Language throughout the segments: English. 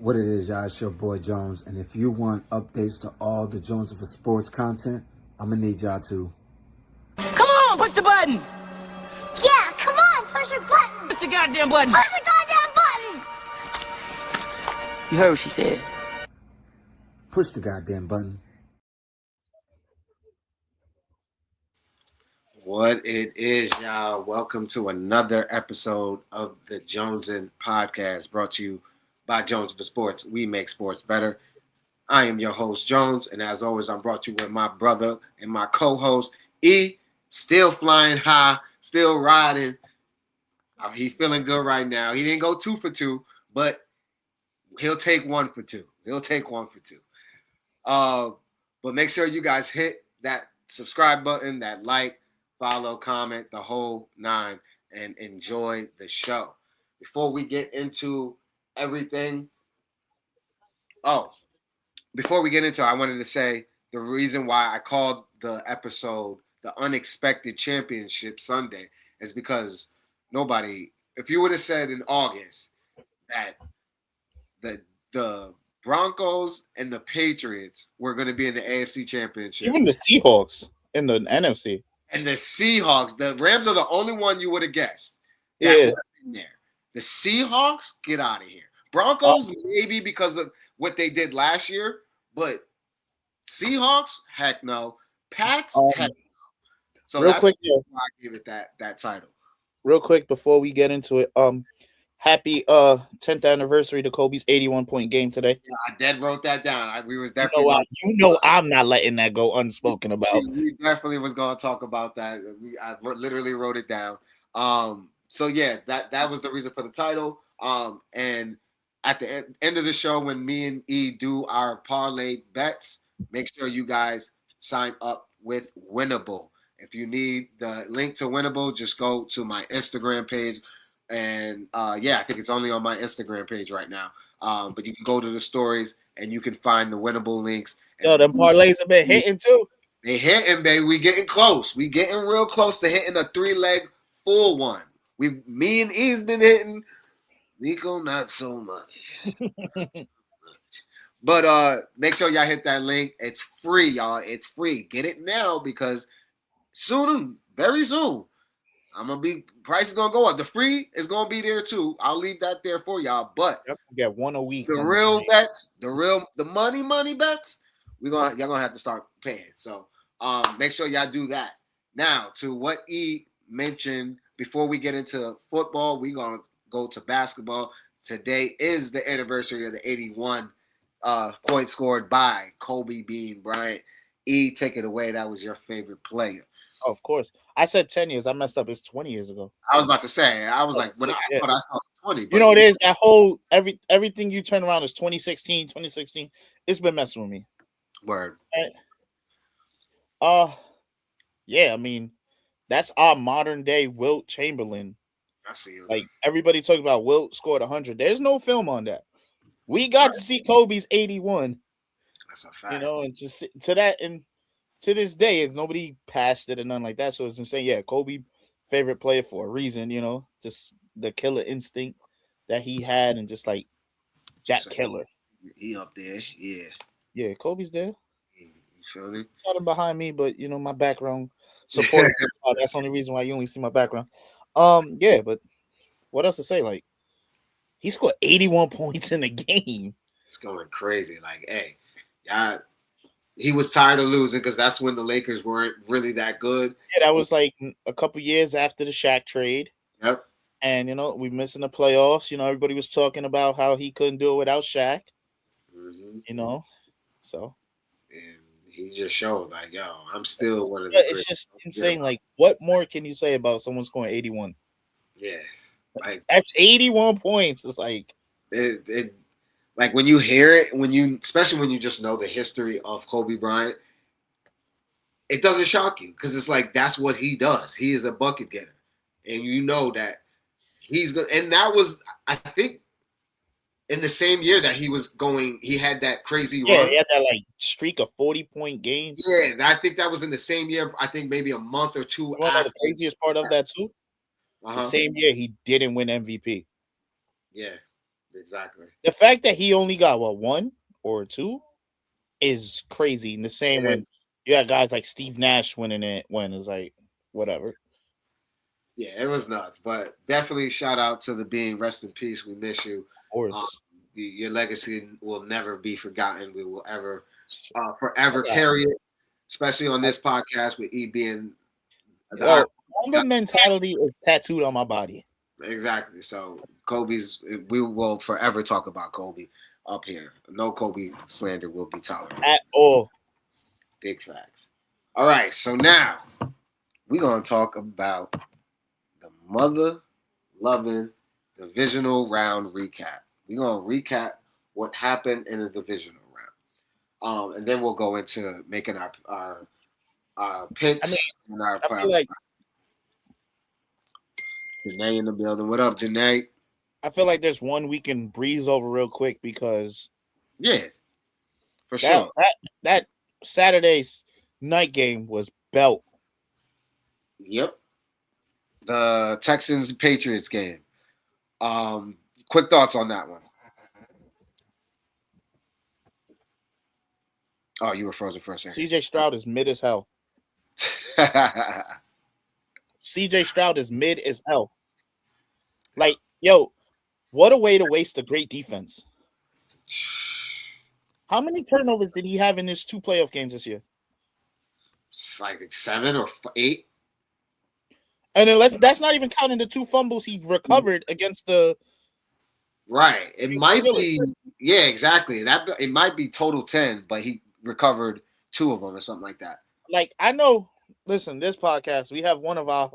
What it is, y'all, it's your boy Jones. And if you want updates to all the Jones for Sports content, I'm going to need y'all to. Come on, push the button. Yeah, come on, push your button. Push the goddamn button. Push the goddamn button. You heard what she said. Push the goddamn button. What it is, y'all. Welcome to another episode of the Jonesin Podcast, brought to you by Jones for Sports. We make sports better. I am your host, Jones, and as always, I'm brought to you with my brother and my co-host, E. Still flying high, still riding. He feeling good right now. He didn't go 2 for 2, but he'll take 1 for 2. He'll take 1 for 2. But make sure you guys hit that subscribe button, that like, follow, comment, the whole 9, and enjoy the show. Before we get into everything, I wanted to say the reason why I called the episode the Unexpected Championship Sunday is because if you would have said in August that the Broncos and the Patriots were going to be in the AFC Championship. Even the Seahawks in the NFC. And the Seahawks, the Rams are the only one you would have guessed. Yeah. In there. The Seahawks, get out of here. Broncos, maybe because of what they did last year, but Seahawks, heck no. Pats, heck no. So real that's quick, why I gave it that title. Real quick before we get into it, happy 10th anniversary to Kobe's 81-point game today. Yeah, I dead wrote that down. We was definitely I'm not letting that go unspoken about. We definitely was going to talk about that. I literally wrote it down. So yeah, that was the reason for the title. And at the end of the show, when me and E do our parlay bets, make sure you guys sign up with Winnable. If you need the link to Winnable, just go to my Instagram page. And I think it's only on my Instagram page right now. But you can go to the stories and you can find the Winnable links. Yo, them parlays have been hitting too. They hitting, baby. We getting close. We getting real close to hitting a 3-leg full one. Me and E's been hitting. Nico, not so much. But make sure y'all hit that link. It's free, y'all. It's free. Get it now because very soon, price is gonna go up. The free is gonna be there too. I'll leave that there for y'all. But get one a week. The real bets, the money bets, y'all gonna have to start paying. So make sure y'all do that. Now to what E mentioned before we get into football, we gonna go to basketball. Today is the anniversary of the 81 points scored by Kobe Bean Bryant. E, take it away. That was your favorite player. Oh, of course. I said 10 years. I messed up. It's 20 years ago. I was about to say. I was I thought I saw 20. You know, it is that whole everything you turn around is 2016. It's been messing with me. Word. Right? Yeah. I mean, that's our modern day Wilt Chamberlain. I see you. Like everybody talking about Wilt scored 100. There's no film on that. We got to see Kobe's 81. That's a fact. You know, and to that and. To this day, it's nobody passed it or nothing like that. So it's insane. Yeah, Kobe, favorite player for a reason, you know, just the killer instinct that he had and just like that killer. He up there, yeah. Yeah, Kobe's there. You feel me? Got him behind me, but you know, my background support. That's the only reason why you only see my background. Yeah, but what else to say? Like, he scored 81 points in the game. It's going crazy. Like, hey, y'all. He was tired of losing because that's when the Lakers weren't really that good. Yeah, that was like a couple years after the Shaq trade. Yep. And, you know, we missing the playoffs. You know, everybody was talking about how he couldn't do it without Shaq. Mm-hmm. You know, so. And he just showed, like, yo, I'm still one of the It's just insane. Like, what more can you say about someone scoring 81? Yeah. Like, that's 81 points. It's like. Like when you hear it, especially when you just know the history of Kobe Bryant, it doesn't shock you because it's like that's what he does. He is a bucket getter, and you know that he's gonna. And that was, I think, in the same year that he had that crazy run. Yeah, he had that like streak of 40-point games. Yeah, I think that was in the same year. I think maybe a month or two. After the craziest part of that too, the same year he didn't win MVP. Yeah. Exactly. The fact that he only got one or two is crazy. In the same It when is. you got guys like Steve Nash winning it when it's like whatever. Yeah, it was nuts. But definitely shout out to the being. Rest in peace. We miss you. Or Um, it's your legacy will never be forgotten. We will ever, forever yeah. carry it, especially on this podcast with E being our Yo, Mamba mentality is tattooed on my body. exactly. So Kobe's, we will forever talk about Kobe up here. No Kobe slander will be tolerated. At all. Big facts. All right, so now we're gonna talk about the mother loving divisional round recap. We're gonna recap what happened in the divisional round, and then we'll go into making our I mean, picks and our I feel like Janae in the building. What up, Janae? there's one we can breeze over real quick because Yeah, for that sure. that Saturday's night game was belt. Yep. The Texans Patriots game. Quick thoughts on that one. Oh, you were frozen for a second. CJ Stroud is mid as hell. CJ Stroud is mid as hell. Like, yo, what a way to waste a great defense. How many turnovers did he have in his 2 playoff games this year? It's like 7 or 8. And then that's not even counting the 2 fumbles he recovered against the Right. It might Steelers. be. Yeah, exactly. That it might be total 10, but he recovered 2 of them or something like that. Like, I know, listen, this podcast, we have one of our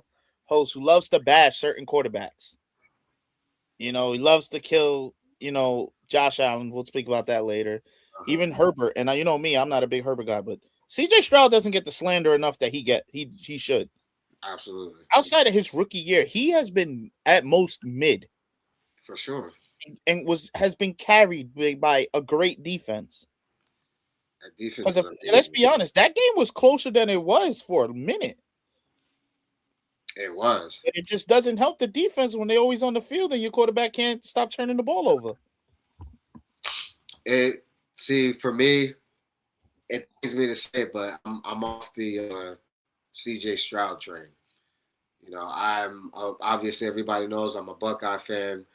hosts who loves to bash certain quarterbacks. You know, he loves to kill, Josh Allen. We'll speak about that later. Even Herbert. And you know me, I'm not a big Herbert guy, but CJ Stroud doesn't get the slander enough that he should. Absolutely. Outside of his rookie year, he has been at most mid For sure. and has been carried by a great defense. That defense Because is let's amazing. be honest, that game was closer than it was for a minute. It was. And it just doesn't help the defense when they're always on the field and your quarterback can't stop turning the ball over. For me, it pains me to say it, but I'm off the CJ Stroud train. You know, I'm obviously everybody knows I'm a Buckeye fan,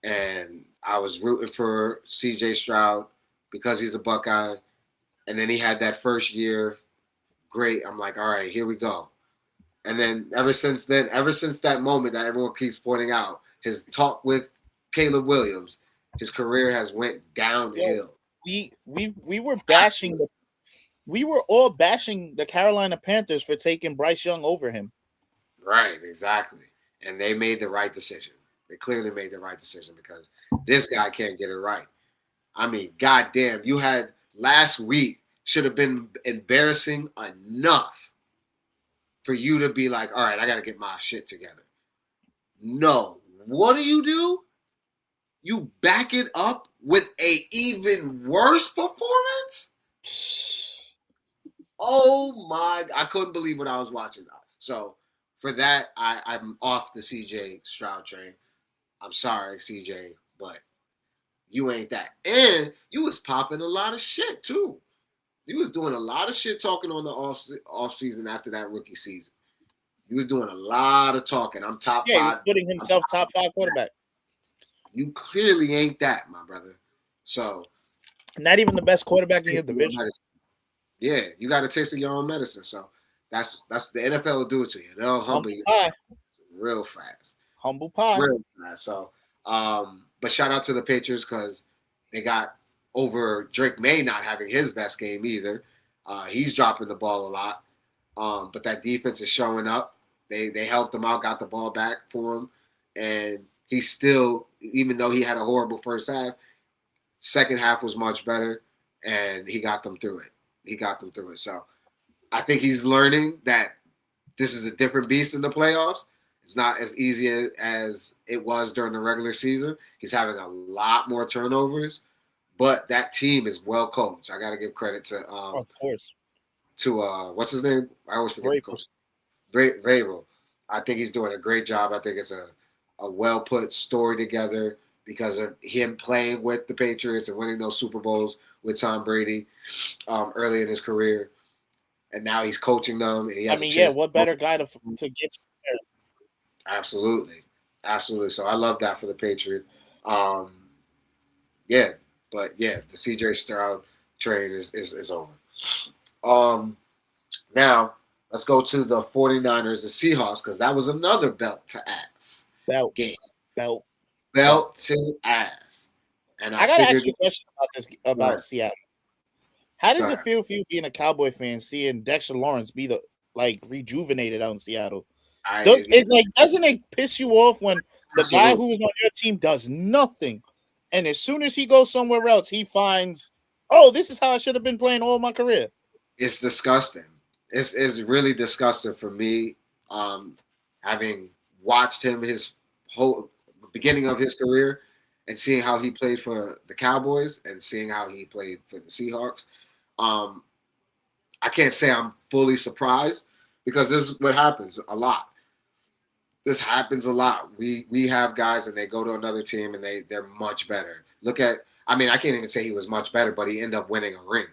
and I was rooting for CJ Stroud because he's a Buckeye, and then he had that first year. Great. I'm like, all right, here we go. And then ever since that moment that everyone keeps pointing out, his talk with Caleb Williams, his career has went downhill. We were bashing we were all bashing the Carolina Panthers for taking Bryce Young over him. Right, exactly. And they made the right decision. They clearly made the right decision because this guy can't get it right. I mean, goddamn, you had last week should have been embarrassing enough for you to be like, all right, I got to get my shit together. No. What do? You back it up with a even worse performance? Oh my, I couldn't believe what I was watching. So for that, I'm off the CJ Stroud train. I'm sorry, CJ, but you ain't that. And you was popping a lot of shit too. You was doing a lot of shit talking on the off season after that rookie season. He was doing a lot of talking. I'm top 5. He was putting himself top 5 quarterback. You clearly ain't that, my brother. So not even the best quarterback in your division. Yeah, you got to taste of your own medicine. So that's the NFL will do it to you. They'll humble you real fast. Humble pie. Real fast. So but shout out to the Patriots because they got over Drake May not having his best game either. He's dropping the ball a lot. But that defense is showing up. They helped him out, got the ball back for him, and he still, even though he had a horrible first half, second half was much better, and he got them through it. So I think he's learning that this is a different beast in the playoffs. It's not as easy as it was during the regular season. He's having a lot more turnovers, but that team is well coached. I got to give credit to of course. To what's his name? I always forget the coach. Vrabel. I think he's doing a great job. I think it's a well put story together. because of him playing with the Patriots and winning those Super Bowls with Tom Brady early in his career. And now he's coaching them, and he I has a mean, yeah, chance. what better guy to get? Absolutely, absolutely. So I love that for the Patriots. Um, yeah, but yeah, the CJ Stroud trade is over. Now let's go to the 49ers, the Seahawks, because that was another belt to ass Belt, game. belt. Belt to ass. And I I gotta ask figured you a question about this about Seattle. How does it feel for you being a Cowboy fan, seeing Dexter Lawrence be the rejuvenated out in Seattle? Doesn't it piss you off when the guy who is on your team does nothing, and as soon as he goes somewhere else, he finds, oh, this is how I should have been playing all my career. It's disgusting. It's really disgusting for me. Having watched him his whole beginning of his career and seeing how he played for the Cowboys and seeing how he played for the Seahawks. I can't say I'm fully surprised because this is what happens a lot. This happens a lot. We have guys and they go to another team and they're much better. Look at, I mean, I can't even say he was much better, but he ended up winning a ring.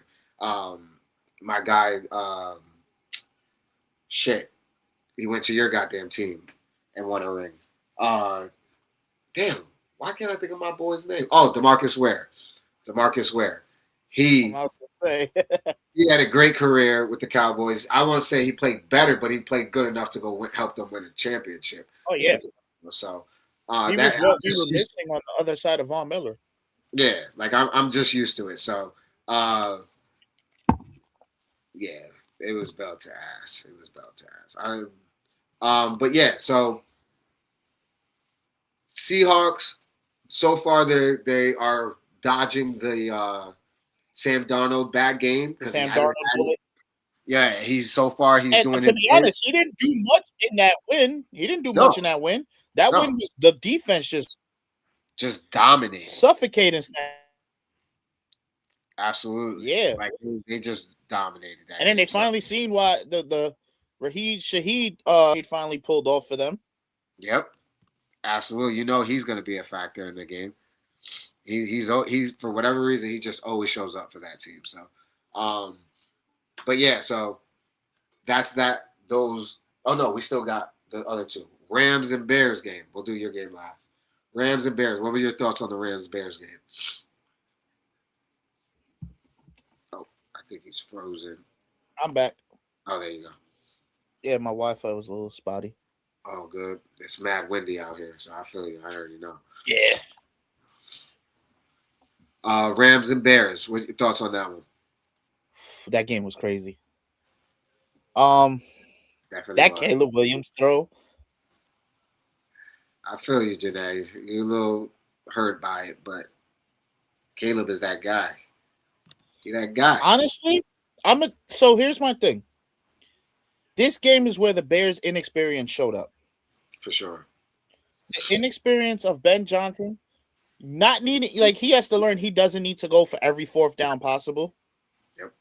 My guy, he went to your goddamn team and won a ring. Damn, why can't I think of my boy's name? Oh, DeMarcus Ware. DeMarcus Ware. He had a great career with the Cowboys. I want to say he played better, but he played good enough to go help them win a championship. Oh yeah. So he was what we were missing on the other side of Von Miller. Yeah, like I'm just used to it. So yeah, it was belt to ass. It was belt to ass. But yeah, so Seahawks, so far they are dodging the Sam Darnold bad game. Sam Darnold bullet. Yeah, he's so far he's doing. To be honest, he didn't do much in that win. He didn't do much in that win. That win was the defense just dominating, suffocating. Absolutely, yeah. Like they just dominated that. And then they finally seen why the Raheed Shaheed he finally pulled off for them. Yep, absolutely. You know he's going to be a factor in the game. He's for whatever reason he just always shows up for that team. So, but yeah, so that's that. Those. Oh no, we still got the other two. Rams and Bears game. We'll do your game last. Rams and Bears. What were your thoughts on the Rams Bears game? Oh, I think he's frozen. I'm back. Oh, there you go. Yeah, my Wi-Fi was a little spotty. Oh, good. It's mad windy out here, so I feel you. I already know. Yeah. Rams and Bears. What are your thoughts on that one? That game was crazy. Definitely that was. Caleb Williams throw. I feel you, Janae. You're a little hurt by it, but Caleb is that guy. He's that guy. Honestly, so here's my thing. This game is where the Bears' inexperience showed up. For sure. The inexperience of Ben Johnson, not needing, like, he has to learn he doesn't need to go for every fourth down possible. Yep.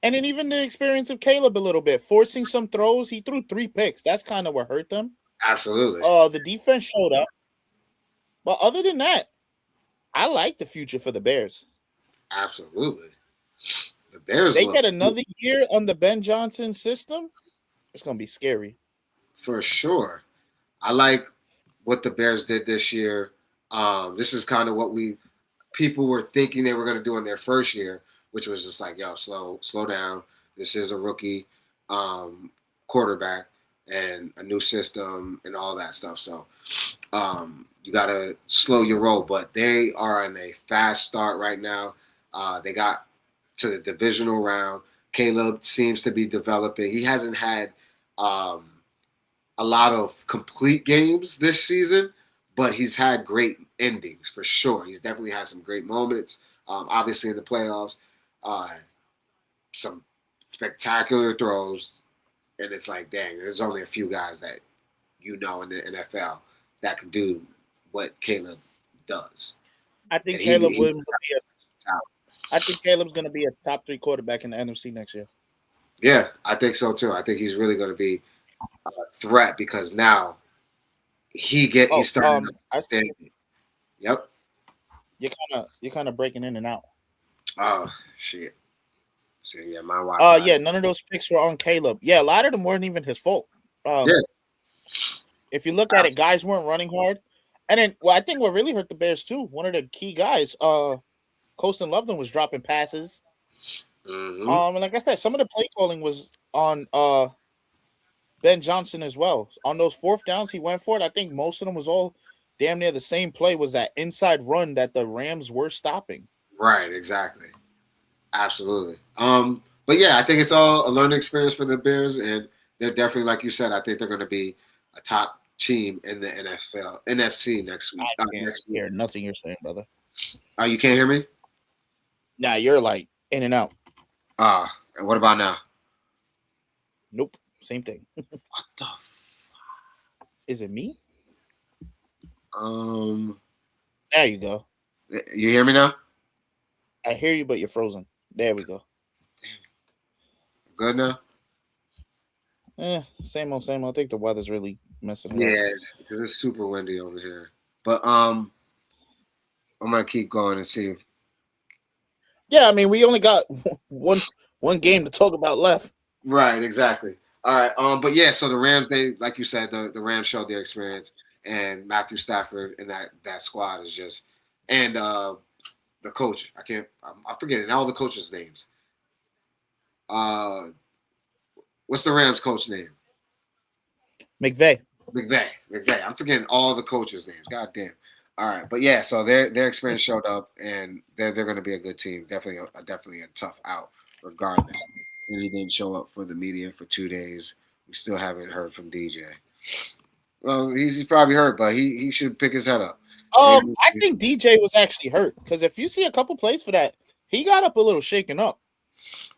And then even the experience of Caleb a little bit, forcing some throws. He threw 3 picks. That's kind of what hurt them. Absolutely. The defense showed up. But other than that, I like the future for the Bears. Absolutely. The Bears, they get another year on the Ben Johnson system. It's going to be scary. For sure. I like what the Bears did this year. This is kind of what people were thinking they were going to do in their first year, which was just like, yo, slow down. This is a rookie quarterback and a new system and all that stuff. So you got to slow your roll. But they are on a fast start right now. They got to the divisional round. Caleb seems to be developing. He hasn't had a lot of complete games this season, but he's had great endings for sure. He's definitely had some great moments. Obviously in the playoffs, some spectacular throws, and it's like, dang, there's only a few guys that in the NFL that can do what Caleb does. I think Caleb's going to be a top 3 quarterback in the NFC next year. Yeah, I think so too. I think he's really going to be a threat because now he's starting. Yep. You're kind of breaking in and out. Oh shit. So yeah, my Wi-Fi. Yeah, none of those picks were on Caleb. Yeah, a lot of them weren't even his fault. Yeah. If you look at it, guys weren't running hard. And then, well, I think what really hurt the Bears too, one of the key guys, Colston Loveland was dropping passes. Mm-hmm. And like I said, some of the play calling was on Ben Johnson as well. On those fourth downs he went for it, I think most of them was all damn near the same play, was that inside run that the Rams were stopping. Right, exactly. Absolutely. But yeah, I think it's all a learning experience for the Bears, and they're definitely, like you said, I think they're going to be a top team in the NFC next week. I can't hear nothing you're saying, brother. Oh, you can't hear me? Nah, you're like in and out. And what about now? Nope, same thing. What the? Is it me? There you go. You hear me now? I hear you, but you're frozen. There we go. Good now? Same old, same old. I think the weather's really messing up. Yeah, because it's super windy over here. But I'm gonna keep going and see. Yeah, I mean, we only got one game to talk about left. Right, exactly. All right. But yeah, so the Rams, they, like you said, the Rams showed their experience, and Matthew Stafford and that squad is just, and the coach, I'm forgetting all the coaches' names. What's the Rams coach name? McVay. I'm forgetting all the coaches' names. God damn. All right, but yeah, so their experience showed up, and they're going to be a good team. Definitely a tough out, regardless. And he didn't show up for the media for 2 days. We still haven't heard from DJ. Well, he's probably hurt, but he should pick his head up. I think DJ was actually hurt, because if you see a couple plays for that, he got up a little shaken up.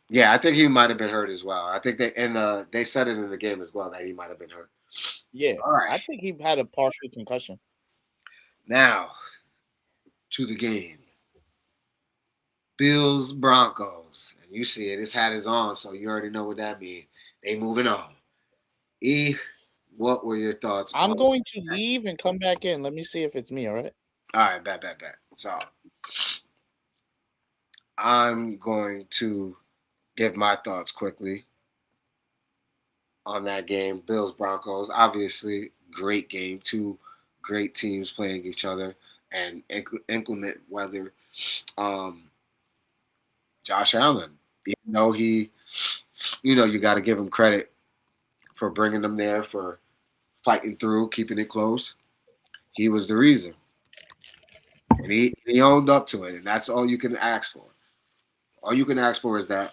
Yeah, I think he might have been hurt as well. I think they said it in the game as well that he might have been hurt. Yeah, all right. I think he had a partial concussion. Now, to the game. Bills Broncos. And you see it, his hat is on, so you already know what that means. They moving on. E, what were your thoughts? I'm going to leave and come back in. Let me see if it's me, all right? All right, bet. So, I'm going to give my thoughts quickly on that game. Bills Broncos, obviously, great game. Two great teams playing each other, and inclement weather. Josh Allen, even though he, you got to give him credit for bringing them there, for fighting through, keeping it close. He was the reason. And he owned up to it, and that's all you can ask for. All you can ask for is that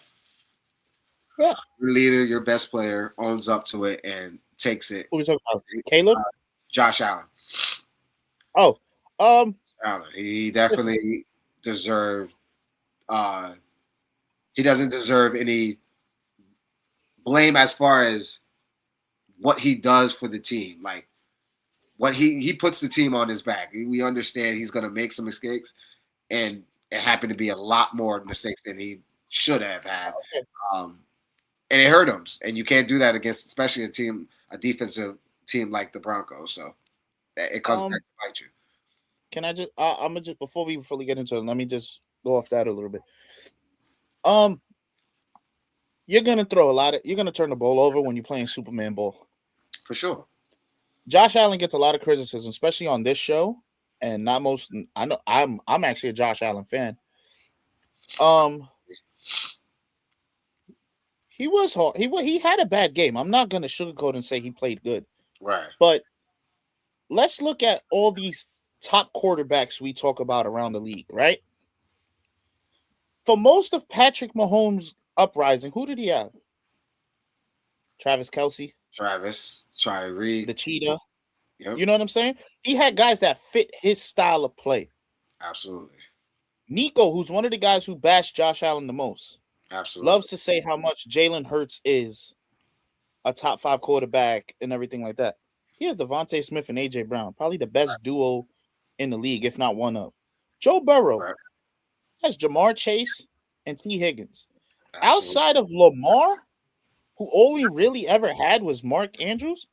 your leader, your best player, owns up to it and takes it. Who are we talking about? Caleb? Josh Allen. Oh, Allen. He definitely deserved. He doesn't deserve any blame as far as what he does for the team. Like, what he puts the team on his back. We understand he's going to make some mistakes, and it happened to be a lot more mistakes than he should have had. And it hurt him. And you can't do that against, especially a defensive team like the Broncos. So it comes back to bite you. Can I just? I'm gonna just, before we fully get into it, let me just go off that a little bit. You're gonna you're gonna turn the ball over when you're playing Superman ball. For sure. Josh Allen gets a lot of criticism, especially on this show, and not most. I know I'm actually a Josh Allen fan. He was hard. He had a bad game. I'm not gonna sugarcoat and say he played good. Right. But let's look at all these top quarterbacks we talk about around the league, right? For most of Patrick Mahomes' uprising, who did he have? Travis Kelce. Tyreek. The Cheetah. Yep. You know what I'm saying? He had guys that fit his style of play. Absolutely. Nico, who's one of the guys who bashed Josh Allen the most, absolutely loves to say how much Jalen Hurts is a top 5 quarterback and everything like that. He has Devontae Smith and A.J. Brown, probably the best duo in the league, if not one of. Joe Burrow has Jamar Chase and T. Higgins. Absolutely. Outside of Lamar, who all he really ever had was Mark Andrews,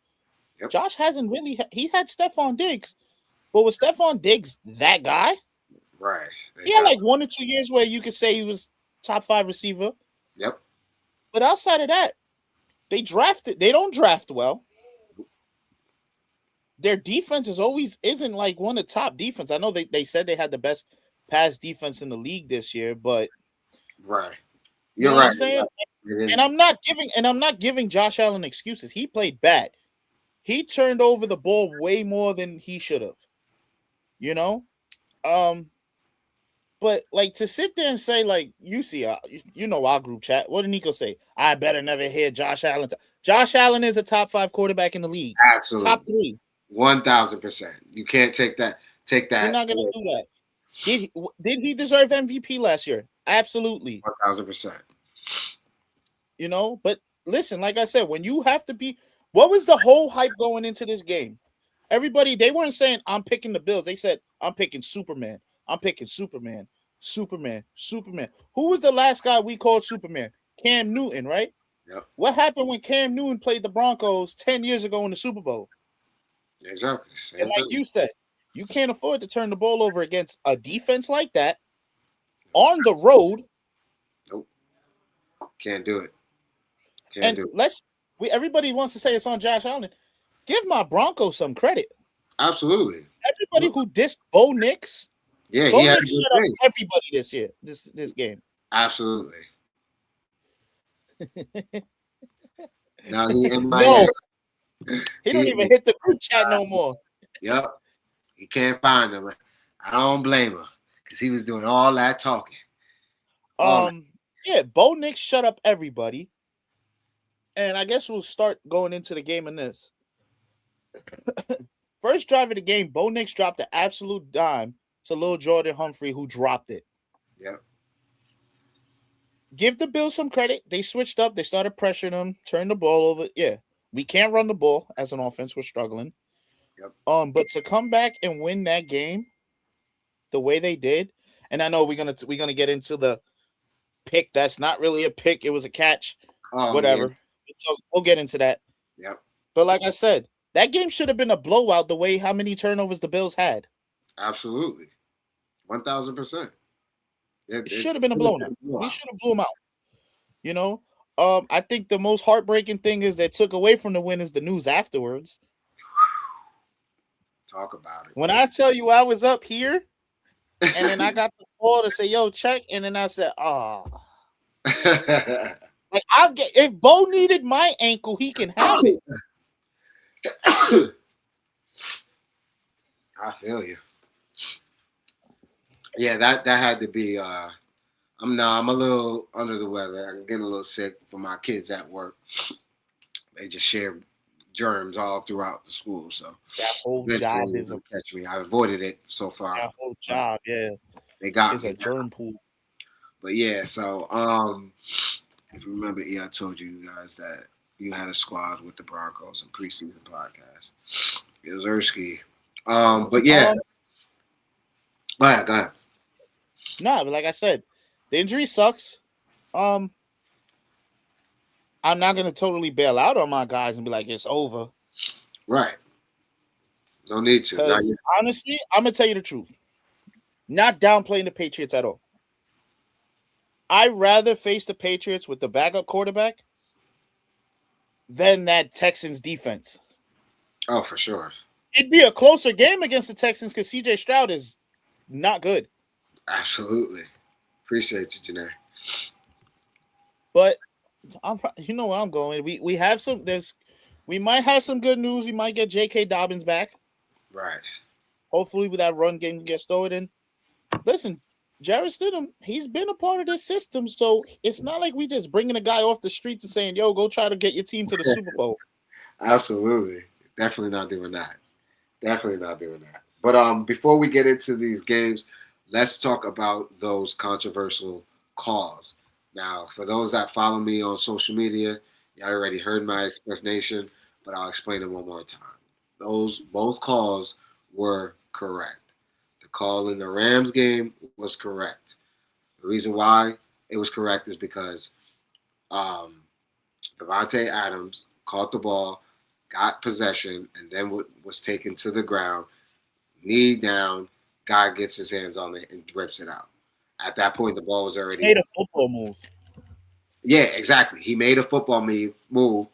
Josh hasn't really – he had Stephon Diggs, But was Stephon Diggs that guy? Right. He had like 1 or 2 years where you could say he was top 5 receiver. Yep. But outside of that, they don't draft well. Their defense isn't like one of the top defense. I know they said they had the best pass defense in the league this year, but Right. you You're know what right. I'm saying? Exactly. And I'm not giving Josh Allen excuses. He played bad. He turned over the ball way more than he should have. You know? But like to sit there and say, like, you see, you know our group chat. What did Nico say? I better never hear Josh Allen. Josh Allen is a top 5 quarterback in the league. Absolutely. Top 3. 1,000%. You can't take that. You're not gonna do that. Did he deserve MVP last year? Absolutely. 1,000%. You know, but listen, like I said, when you have to be, what was the whole hype going into this game? Everybody, they weren't saying I'm picking the Bills. They said I'm picking Superman. I'm picking Superman. Superman. Who was the last guy we called Superman? Cam Newton, right? Yep. What happened when Cam Newton played the Broncos 10 years ago in the Super Bowl? Exactly. And like you said, you can't afford to turn the ball over against a defense like that on the road. Nope. Can't do it. And everybody wants to say it's on Josh Allen. Give my Broncos some credit. Absolutely. Everybody who dissed Bo Nix. Yeah, Bo he had Nix shut up everybody this year, this game. Absolutely. Now he in my no. He don't even hit the group chat no more. Yep. He can't find him. I don't blame him because he was doing all that talking. Yeah, Bo Nix shut up everybody. And I guess we'll start going into the game in this. First drive of the game, Bo Nix dropped an absolute dime to Lil Jordan Humphrey, who dropped it. Yep. Give the Bills some credit. They switched up. They started pressuring them, turned the ball over. Yeah, we can't run the ball as an offense. We're struggling. Yep. But to come back and win that game the way they did, and I know we're gonna get into the pick. That's not really a pick. It was a catch. Whatever. Yeah. So we'll get into that. Yep. But like I said, that game should have been a blowout the way how many turnovers the Bills had. Absolutely. 1,000%. It should have been a blowout. We should have blew them out. You know? I think the most heartbreaking thing is that took away from the win is the news afterwards. Talk about it. When I tell you I was up here and then I got the call to say, yo, check, and then I said, oh. Like I'll get if Bo needed my ankle, he can have it. I feel you. Yeah, that had to be. I'm a little under the weather. I'm getting a little sick from my kids at work. They just share germs all throughout the school, so that whole job is a catch me. I avoided it so far. That whole job, yeah, they got it's a germ pool. But yeah, so if you remember, I told you guys that you had a squad with the Broncos in preseason podcast. It was Ersky. But yeah. Go ahead. No, but like I said, the injury sucks. I'm not gonna totally bail out on my guys and be like it's over. Right. No need to. Because honestly, I'm gonna tell you the truth. Not downplaying the Patriots at all. I'd rather face the Patriots with the backup quarterback than that Texans defense. Oh, for sure. It'd be a closer game against the Texans because CJ Stroud is not good. Absolutely. Appreciate you, Janae. But you know where I'm going. We have some. We might have some good news. We might get J.K. Dobbins back. Right. Hopefully, with that run game gets started. And listen, Jarrett Stidham, he's been a part of this system, so it's not like we just bringing a guy off the streets and saying, "Yo, go try to get your team to the Super Bowl." Absolutely, definitely not doing that. But before we get into these games, let's talk about those controversial calls. Now, for those that follow me on social media, you already heard my explanation, but I'll explain it one more time. Both calls were correct. The call in the Rams game was correct. The reason why it was correct is because Devontae Adams caught the ball, got possession, and then was taken to the ground. knee down, guy gets his hands on it and rips it out. At that point, the ball was already. Made a football move. Yeah, exactly. He made a football move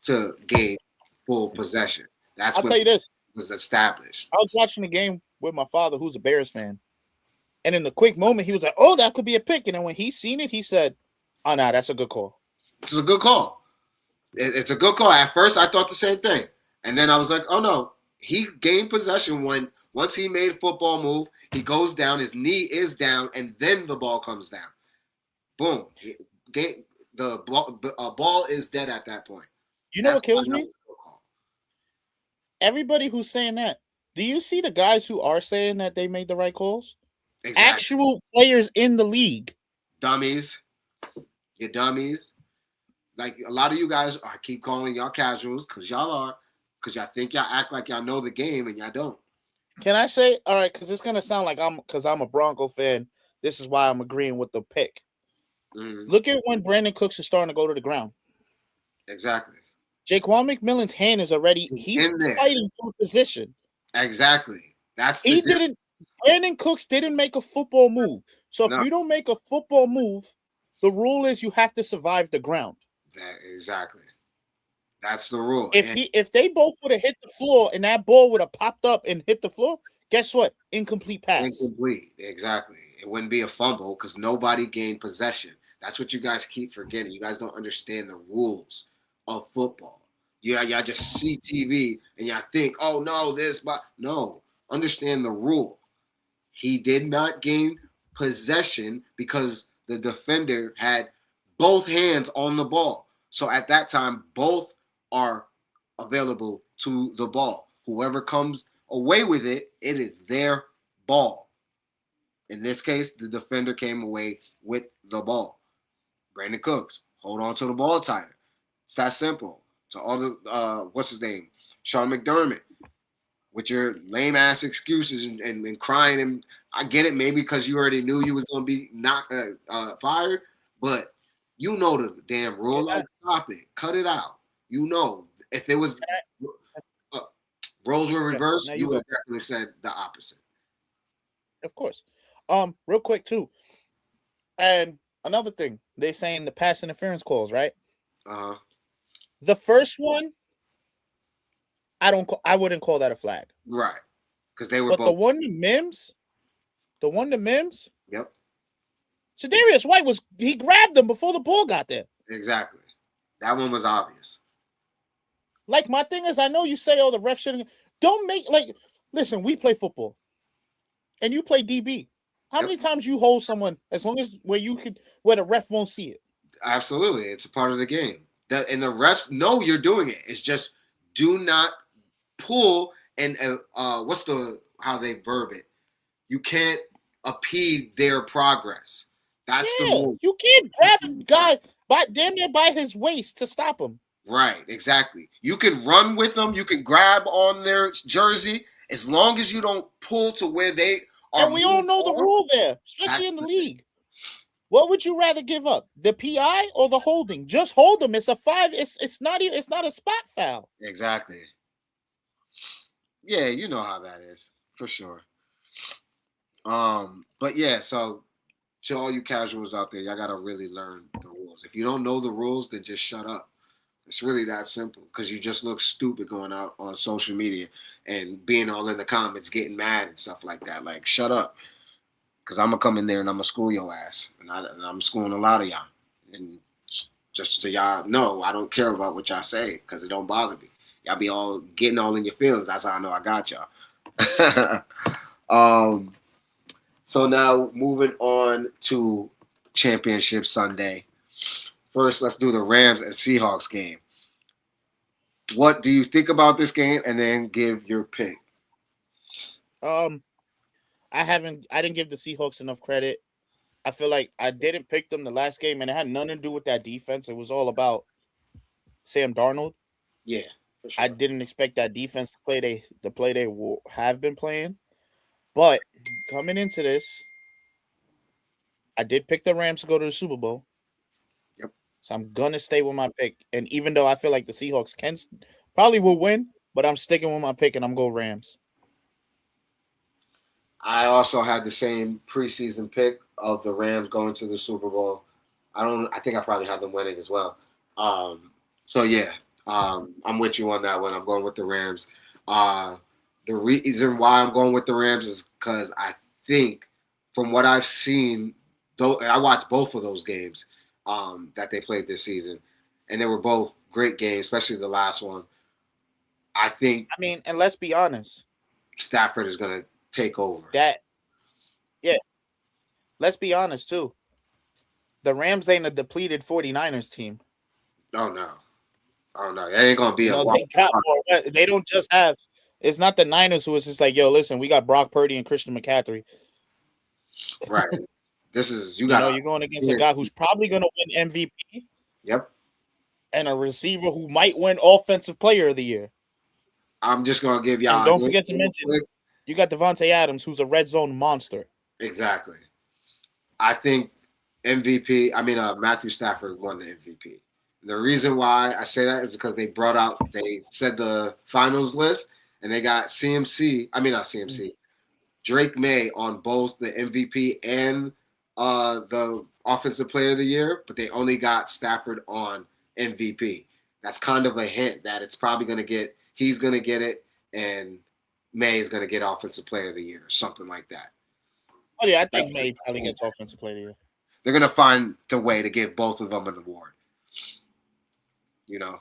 to gain full possession. That's I'll when tell you it this. was established. I was watching the game with my father, who's a Bears fan. And in the quick moment, he was like, "Oh, that could be a pick." And then when he seen it, he said, "Oh, no, that's a good call." It's a good call. It's a good call. At first, I thought the same thing. And then I was like, oh, no. He gained possession once he made a football move. He goes down. His knee is down. And then the ball comes down. Boom. The ball is dead at that point. You know what kills me? Everybody who's saying that. Do you see the guys who are saying that they made the right calls? Exactly. Actual players in the league. Dummies. You're dummies. Like a lot of you guys, I keep calling y'all casuals because y'all think y'all act like y'all know the game and y'all don't. Can I say, all right, because it's gonna sound like I'm a Bronco fan. This is why I'm agreeing with the pick. Mm-hmm. Look at when Brandon Cooks is starting to go to the ground. Exactly. Jaquan McMillan's hand is already he's fighting for position. Exactly. Brandon Cooks didn't make a football move. So if you don't make a football move, the rule is you have to survive the ground. Exactly. That's the rule. If they both would have hit the floor and that ball would have popped up and hit the floor, guess what? Incomplete pass. Incomplete. Exactly. It wouldn't be a fumble because nobody gained possession. That's what you guys keep forgetting. You guys don't understand the rules of football. Y'all just see TV and y'all think, oh no, no. Understand the rule. He did not gain possession because the defender had both hands on the ball. So at that time, both are available to the ball. Whoever comes away with it, it is their ball. In this case, the defender came away with the ball. Brandon Cooks, hold on to the ball tighter. It's that simple. To all the, what's his name? Sean McDermott, with your lame ass excuses and crying. And I get it, maybe because you already knew you was going to be fired, but you know the damn rule. Like, stop it. Cut it out. You know, if it was roles were reversed, you would have definitely said the opposite. Of course. Real quick, too. And another thing, they saying the pass interference calls, right? Uh-huh. The first one, I wouldn't call that a flag. Right. Because they were both. But the one to Mims. Yep. Sedarius White he grabbed him before the ball got there. Exactly. That one was obvious. Like, my thing is, I know you say, oh, the ref shouldn't. Don't make, listen, we play football. And you play DB. How many times you hold someone as long as where the ref won't see it? Absolutely. It's a part of the game. And the refs know you're doing it. It's just do not pull and how they verb it. You can't impede their progress. That's the rule. You can't grab a guy damn near by his waist to stop him. Right, exactly. You can run with them. You can grab on their jersey as long as you don't pull to where they are. And we all know the rule there, especially in the league. What would you rather give up, the PI or the holding? Just hold them. It's a 5. It's not a spot foul. Exactly. Yeah, you know how that is for sure. But yeah, so to all you casuals out there, y'all gotta really learn the rules. If you don't know the rules, then just shut up. It's really that simple because you just look stupid going out on social media and being all in the comments, getting mad and stuff like that. Like, shut up. Because I'm going to come in there and I'm going to school your ass. And I'm schooling a lot of y'all. And just so y'all know, I don't care about what y'all say because it don't bother me. Y'all be all getting all in your feelings. That's how I know I got y'all. So now moving on to Championship Sunday. First, let's do the Rams and Seahawks game. What do you think about this game? And then give your pick. I didn't give the Seahawks enough credit. I feel like I didn't pick them the last game, and it had nothing to do with that defense. It was all about Sam Darnold. Yeah, for sure. I didn't expect that defense to play the play they have been playing. But coming into this, I did pick the Rams to go to the Super Bowl. Yep. So I'm going to stay with my pick. And even though I feel like the Seahawks probably will win, but I'm sticking with my pick and I'm going Rams. I also had the same preseason pick of the Rams going to the Super Bowl. I think I probably have them winning as well. So yeah, I'm with you on that one. I'm going with the Rams. The reason why I'm going with the Rams is because I think, from what I've seen, though, I watched both of those games that they played this season, and they were both great games, especially the last one. I think I mean, and let's be honest, Stafford is going to take over. that yeah, let's be honest too. The Rams ain't a depleted 49ers team. Oh no. Oh no, it ain't gonna be You a know, walk. they got more. They don't just have. It's not the Niners who is just like, yo, listen, we got Brock Purdy and Christian McCaffrey. Right. This is you You got. know, you're going against a guy who's probably going to win MVP Yep. and a receiver who might win Offensive Player of the Year. I'm just gonna give And y'all. don't forget to mention, you got Devontae Adams, who's a red zone monster. Exactly. I think MVP. I mean, Matthew Stafford won the MVP. The reason why I say that is because they said the finals list, and they got CMC. I mean, not CMC. Drake May on both the MVP and the Offensive Player of the Year, but they only got Stafford on MVP. That's kind of a hint that it's probably going to get, he's going to get it, and May is going to get Offensive Player of the Year, or something like that. Oh, yeah, I think May probably gets Offensive Player of the Year. They're going to find the way to give both of them an award. You know?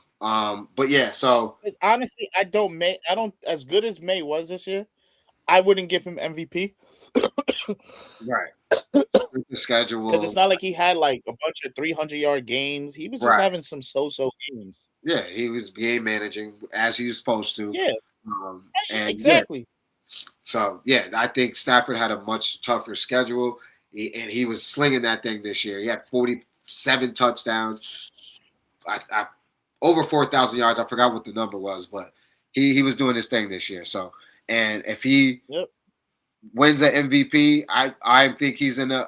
But yeah, so. Honestly, I don't, as good as May was this year, I wouldn't give him MVP. Right. The schedule. Because it's not like he had like a bunch of 300-yard games. He was just having some so-so games. Yeah, he was game managing as he was supposed to. Yeah. And exactly. Yeah. So, yeah, I think Stafford had a much tougher schedule, and he was slinging that thing this year. He had 47 touchdowns, over 4,000 yards. I forgot what the number was, but he was doing his thing this year. So, and if he wins an MVP, I think he's in the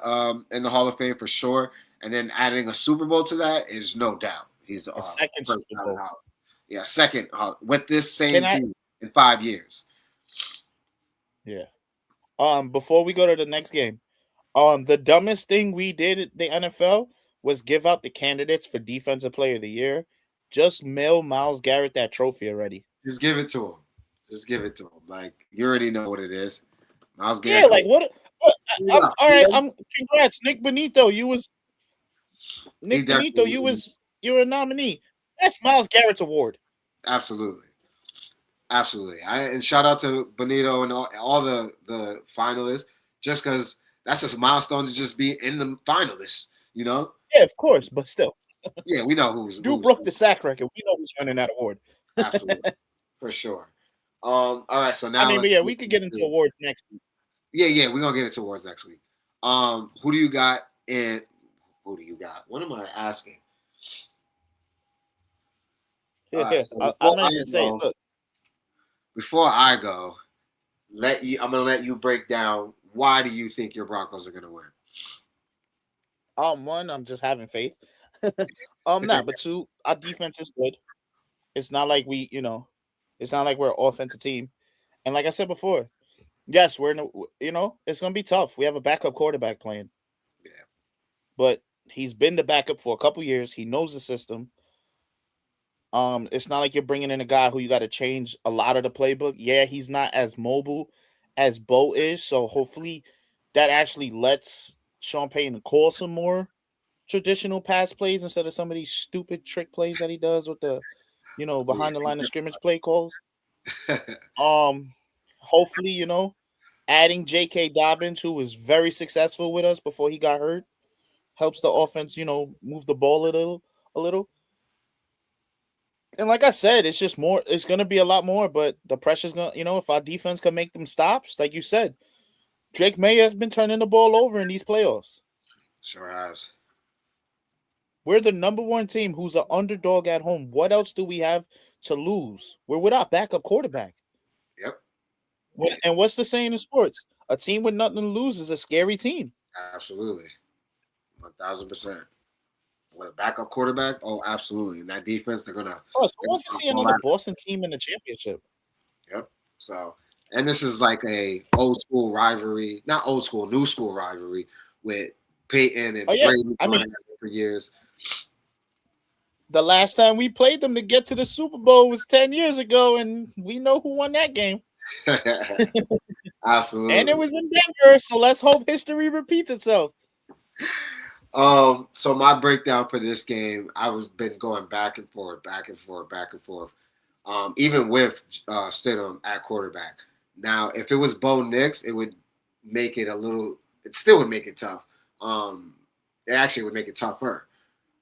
Hall of Fame for sure. And then adding a Super Bowl to that is no doubt he's a second Super Bowl. Yeah, second with this same team in 5 years. Yeah. Before we go to the next game, the dumbest thing we did at the NFL was give out the candidates for Defensive Player of the Year. Just mail Myles Garrett that trophy already. Just give it to him. Just give it to him. Like, you already know what it is. Myles Garrett. Yeah, like what? All right. Congrats, Nick Benito. You were a nominee. That's Myles Garrett's award. Absolutely. And shout out to Benito and all the finalists, just because that's just a milestone to just be in the finalists, you know? Yeah, of course, but still. Yeah, we know who's. Drew broke the sack record. We know who's winning that award. Absolutely. For sure. All right, so now. We could get into awards next week. Yeah, we're going to get into awards next week. Who do you got? What am I asking? Yeah, right, so I'm going to say, look. Before I go, I'm going to let you break down why do you think your Broncos are going to win? One, I'm just having faith. But two, our defense is good. It's not like it's not like we're an offensive team. And like I said before, yes, it's going to be tough. We have a backup quarterback playing. Yeah. But he's been the backup for a couple years. He knows the system. It's not like you're bringing in a guy who you got to change a lot of the playbook. Yeah, he's not as mobile as Bo is. So hopefully that actually lets Sean Payton call some more traditional pass plays instead of some of these stupid trick plays that he does with the, behind the line of scrimmage play calls. Hopefully, adding J.K. Dobbins, who was very successful with us before he got hurt, helps the offense, move the ball a little. And like I said, it's just more. It's going to be a lot more, but the pressure's going to, if our defense can make them stops, like you said, Drake May has been turning the ball over in these playoffs. Sure has. We're the number one team who's an underdog at home. What else do we have to lose? We're without backup quarterback. Yep. And what's the saying in sports? A team with nothing to lose is a scary team. Absolutely. 1,000%. With a backup quarterback? Oh, absolutely. And that defense, they're going to. Oh, so wants to see another Boston team in the championship. Yep. So, And this is like a old school rivalry, not old school, new school rivalry with Peyton and Oh yeah, Brady I going mean, at it for years. the last time we played them to get to the Super Bowl was 10 years ago, and we know who won that game. Absolutely. And it was in Denver, so let's hope history repeats itself. So my breakdown for this game, I was been going back and forth, back and forth, back and forth. Even with Stidham at quarterback. Now, if it was Bo Nix, it would make it a little. It still would make it tough. It actually would make it tougher.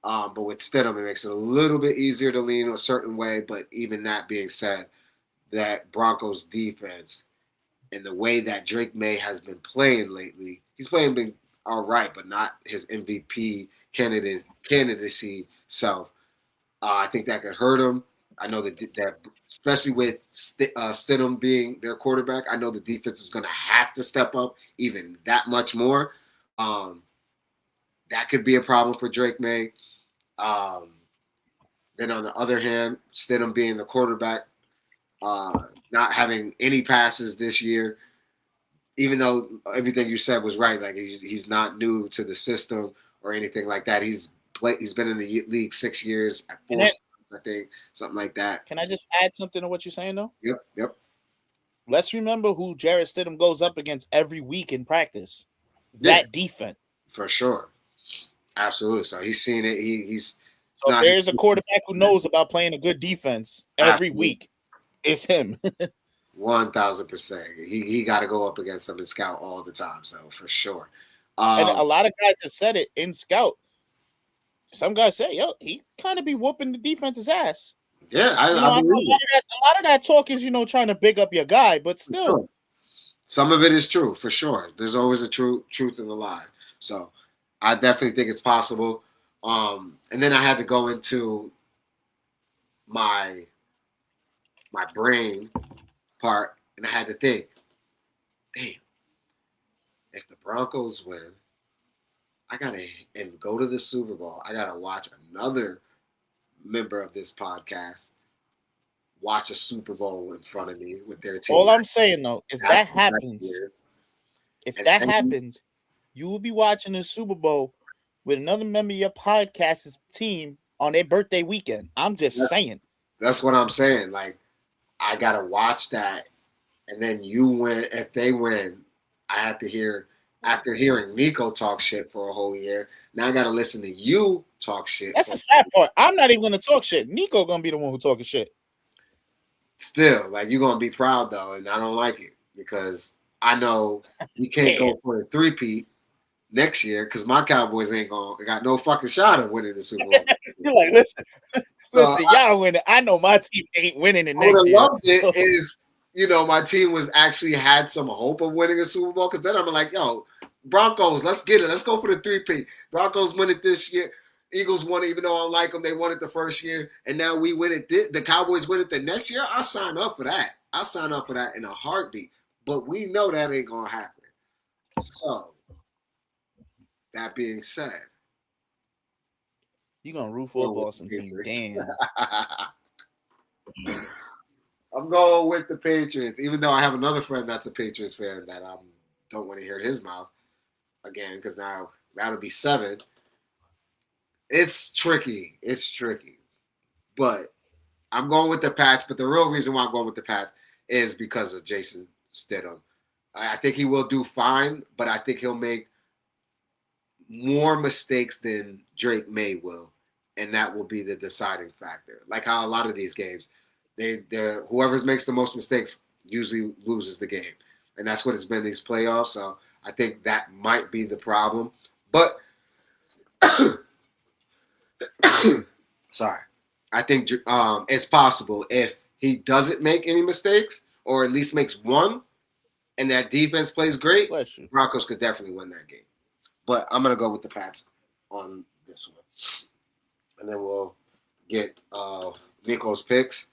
But with Stidham, it makes it a little bit easier to lean a certain way. But even that being said, that Broncos defense and the way that Drake May has been playing lately, he's been all right, but not his MVP candidacy self. I think that could hurt him. I know that especially with Stidham being their quarterback, I know the defense is going to have to step up even that much more. That could be a problem for Drake May. Then on the other hand, Stidham being the quarterback, not having any passes this year, even though everything you said was right, like he's not new to the system or anything like that. He's been in the league 6 years at four seasons, I think, something like that. Can I just add something to what you're saying though? Yep. Let's remember who Jarrett Stidham goes up against every week in practice. That defense. For sure. Absolutely. So he's seen it. He's so if there's a quarterback who knows about playing a good defense every week, it's him. 1,000%. He got to go up against them in scout all the time. So for sure. And a lot of guys have said it in scout. Some guys say, "Yo, he kind of be whooping the defense's ass." Yeah, I believe a lot of that talk is, trying to big up your guy, but still, sure. Some of it is true for sure. There's always a truth in the lie. So I definitely think it's possible. And then I had to go into my brain part, and I had to think, damn, if the Broncos win, and go to the Super Bowl, I gotta watch another member of this podcast watch a Super Bowl in front of me with their team. All I'm saying though is that happens. If that happens, you will be watching the Super Bowl with another member of your podcast's team on their birthday weekend. I'm just saying. That's what I'm saying. Like, I gotta watch that, and then you win. If they win, I have to hear. After hearing Nico talk shit for a whole year, now I gotta listen to you talk shit. That's the sad part. I'm not even gonna talk shit. Nico gonna be the one who talking shit. Still, like, you're gonna be proud though, and I don't like it because I know you can't go for the three-peat next year because my Cowboys ain't got no fucking shot of winning the Super Bowl. You're like, listen, y'all winning. I know my team ain't winning the next year. I would have loved it if my team was actually had some hope of winning a Super Bowl, because then I'm like, yo, Broncos, let's get it. Let's go for the three-peat. Broncos win it this year. Eagles won it, even though I don't like them. They won it the first year, and now we win it. The Cowboys win it the next year. I'll sign up for that. I'll sign up for that in a heartbeat. But we know that ain't going to happen. So, that being said. You're going to root for a Boston team. Damn. I'm going with the Patriots, even though I have another friend that's a Patriots fan that I don't want to hear his mouth again, because now that'll be 7. It's tricky. But I'm going with the Pats. But the real reason why I'm going with the Pats is because of Jason Stidham. I think he will do fine, but I think he'll make more mistakes than Drake May will, and that will be the deciding factor. Like how a lot of these games, whoever makes the most mistakes usually loses the game, and that's what it's been these playoffs. So I think that might be the problem. But sorry, I think it's possible if he doesn't make any mistakes, or at least makes one, and that defense plays great, Broncos could definitely win that game. But I'm going to go with the Pats on this one. And then we'll get Nico's picks.